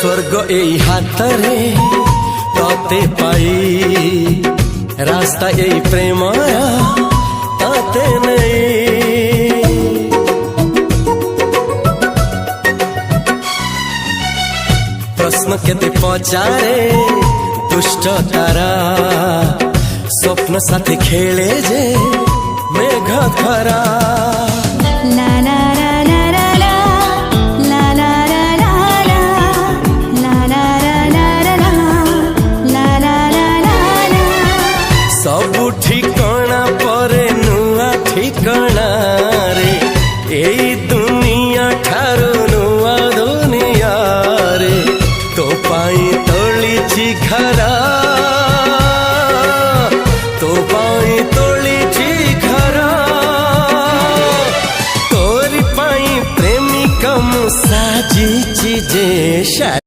स्वर्ग एई हातरे तते पाई रास्ता एई प्रेमाया ताते नहीं। प्रश्न केते पचारे दुष्ट तारा स्वप्न साथी खेले जे मेघ खरा। सबु ठिकाना परे नुआ ठिकाना रे एई दुनिया ठारू नुआ दुनिया रे। तो पाई तोलिछि घरा तो पाई तोलिछि घरा तोरी पाई प्रेमिका मु साजिछि जे